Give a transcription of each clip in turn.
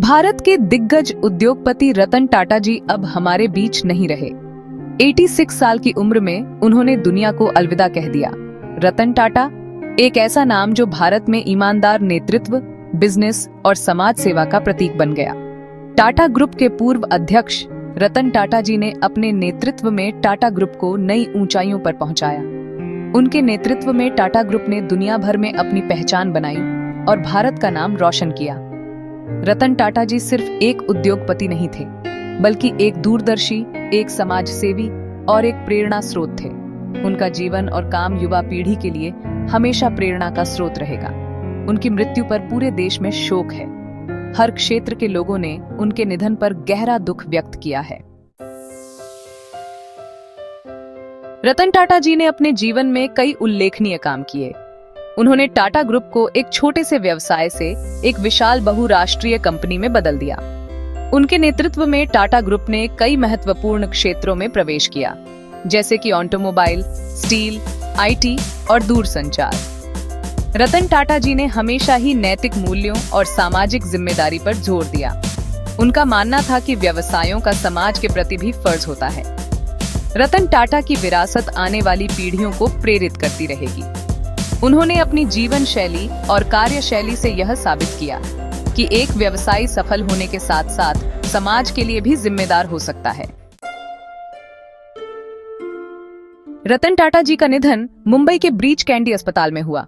भारत के दिग्गज उद्योगपति रतन टाटा जी अब हमारे बीच नहीं रहे। 86 साल की उम्र में उन्होंने दुनिया को अलविदा कह दिया। रतन टाटा एक ऐसा नाम जो भारत में ईमानदार नेतृत्व, बिजनेस और समाज सेवा का प्रतीक बन गया। टाटा ग्रुप के पूर्व अध्यक्ष रतन टाटा जी ने अपने नेतृत्व में टाटा ग्रुप को नई ऊंचाइयों पर पहुंचाया। उनके नेतृत्व में टाटा ग्रुप ने दुनिया भर में अपनी पहचान बनाई और भारत का नाम रोशन किया। रतन टाटा जी सिर्फ एक उद्योगपति नहीं थे, बल्कि एक दूरदर्शी, एक समाज सेवी और एक प्रेरणा स्रोत थे। उनका जीवन और काम युवा पीढ़ी के लिए हमेशा प्रेरणा का स्रोत रहेगा। उनकी मृत्यु पर पूरे देश में शोक है। हर क्षेत्र के लोगों ने उनके निधन पर गहरा दुख व्यक्त किया है। रतन टाटा जी ने अपने जीवन में कई उल्लेखनीय काम किए। उन्होंने टाटा ग्रुप को एक छोटे से व्यवसाय से एक विशाल बहुराष्ट्रीय कंपनी में बदल दिया। उनके नेतृत्व में टाटा ग्रुप ने कई महत्वपूर्ण क्षेत्रों में प्रवेश किया, जैसे कि ऑटोमोबाइल, स्टील, आईटी और दूरसंचार। रतन टाटा जी ने हमेशा ही नैतिक मूल्यों और सामाजिक जिम्मेदारी पर जोर दिया। उनका मानना था कि व्यवसायों का समाज के प्रति भी फर्ज होता है। रतन टाटा की विरासत आने वाली पीढ़ियों को प्रेरित करती रहेगी। उन्होंने अपनी जीवन शैली और कार्यशैली से यह साबित किया कि एक व्यवसायी सफल होने के साथ साथ समाज के लिए भी जिम्मेदार हो सकता है। रतन टाटा जी का निधन मुंबई के ब्रीच कैंडी अस्पताल में हुआ।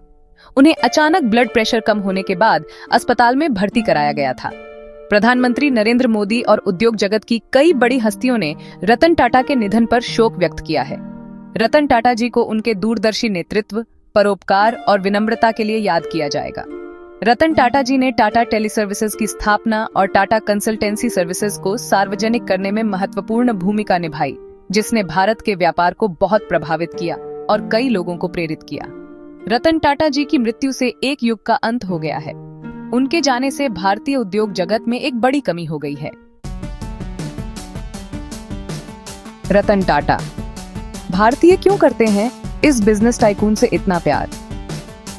उन्हें अचानक ब्लड प्रेशर कम होने के बाद अस्पताल में भर्ती कराया गया था। प्रधानमंत्री नरेंद्र मोदी और उद्योग जगत की कई बड़ी हस्तियों ने रतन टाटा के निधन पर शोक व्यक्त किया है। रतन टाटा जी को उनके दूरदर्शी नेतृत्व, परोपकार और विनम्रता के लिए याद किया जाएगा। रतन टाटा जी ने टाटा टेली सर्विसेज की स्थापना और टाटा कंसल्टेंसी सर्विसेज को सार्वजनिक करने में महत्वपूर्ण भूमिका निभाई, जिसने भारत के व्यापार को बहुत प्रभावित किया और कई लोगों को प्रेरित किया। रतन टाटा जी की मृत्यु से एक युग का अंत हो गया है। उनके जाने से भारतीय उद्योग जगत में एक बड़ी कमी हो गई है। रतन टाटा भारतीय क्यों करते हैं इस बिजनेस टाइकून से इतना प्यार?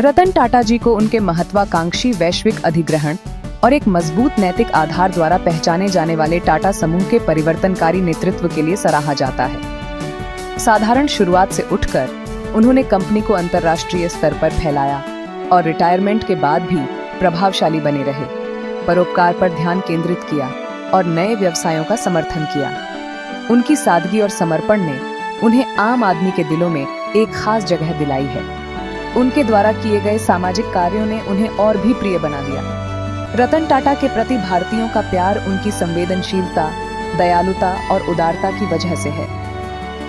रतन टाटा जी को उनके महत्वाकांक्षी वैश्विक अधिग्रहण और एक मजबूत नैतिक आधार द्वारा पहचाने जाने वाले टाटा समूह के परिवर्तनकारी नेतृत्व के लिए सराहा जाता है। साधारण शुरुआत से उठकर उन्होंने कंपनी को अंतर्राष्ट्रीय स्तर पर फैलाया और रिटायरमेंट के बाद भी प्रभावशाली बने रहे। परोपकार पर ध्यान केंद्रित किया और नए व्यवसायों का समर्थन किया। उनकी सादगी और समर्पण ने उन्हें आम आदमी के दिलों में एक खास जगह दिलाई है। उनके द्वारा किए गए सामाजिक कार्यों ने उन्हें और भी प्रिय बना दिया। रतन टाटा के प्रति भारतीयों का प्यार उनकी संवेदनशीलता, दयालुता और उदारता की वजह से है।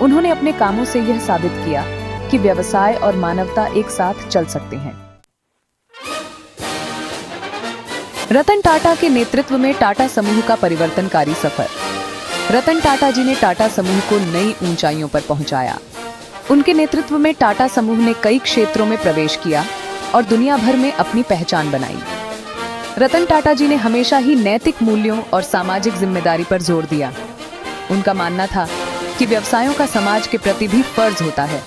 उन्होंने अपने कामों से यह साबित किया कि व्यवसाय और मानवता एक साथ चल सकते हैं। रतन टाटा के नेतृत्व में टाटा समूह का परिवर्तनकारी सफर। रतन टाटा जी ने टाटा समूह को नई ऊंचाइयों पर पहुंचाया। उनके नेतृत्व में टाटा समूह ने कई क्षेत्रों में प्रवेश किया और दुनिया भर में अपनी पहचान बनाई। रतन टाटा जी ने हमेशा ही नैतिक मूल्यों और सामाजिक जिम्मेदारी पर जोर दिया। उनका मानना था कि व्यवसायों का समाज के प्रति भी फर्ज होता है।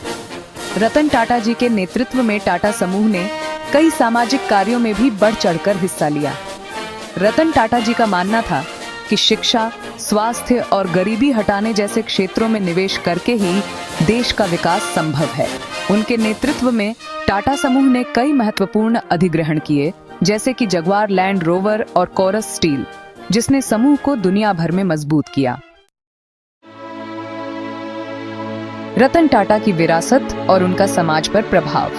रतन टाटा जी के नेतृत्व में टाटा समूह ने कई सामाजिक कार्यों में भी बढ़ चढ़कर हिस्सा लिया। रतन टाटा जी का मानना था कि शिक्षा, स्वास्थ्य और गरीबी हटाने जैसे क्षेत्रों में निवेश करके ही देश का विकास संभव है। उनके नेतृत्व में टाटा समूह ने कई महत्वपूर्ण अधिग्रहण किए, जैसे कि जगुआर लैंड रोवर और कोरस स्टील, जिसने समूह को दुनिया भर में मजबूत किया। रतन टाटा की विरासत और उनका समाज पर प्रभाव।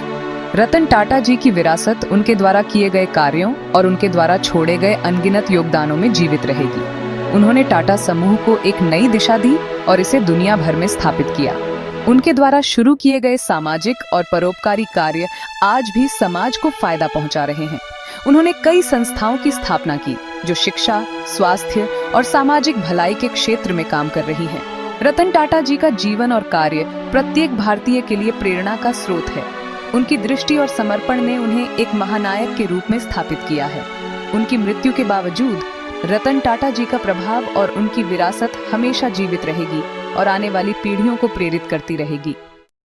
रतन टाटा जी की विरासत उनके द्वारा किए गए कार्यों और उनके द्वारा छोड़े गए अनगिनत योगदानों में जीवित रहेगी। उन्होंने टाटा समूह को एक नई दिशा दी और इसे दुनिया भर में स्थापित किया। उनके द्वारा शुरू किए गए सामाजिक और परोपकारी कार्य आज भी समाज को फायदा पहुंचा रहे हैं। उन्होंने कई संस्थाओं की स्थापना की जो शिक्षा, स्वास्थ्य और सामाजिक भलाई के क्षेत्र में काम कर रही हैं। रतन टाटा जी का जीवन और कार्य प्रत्येक भारतीय के लिए प्रेरणा का स्रोत है। उनकी दृष्टि और समर्पण ने उन्हें एक महानायक के रूप में स्थापित किया है। उनकी मृत्यु के बावजूद रतन टाटा जी का प्रभाव और उनकी विरासत हमेशा जीवित रहेगी और आने वाली पीढ़ियों को प्रेरित करती रहेगी।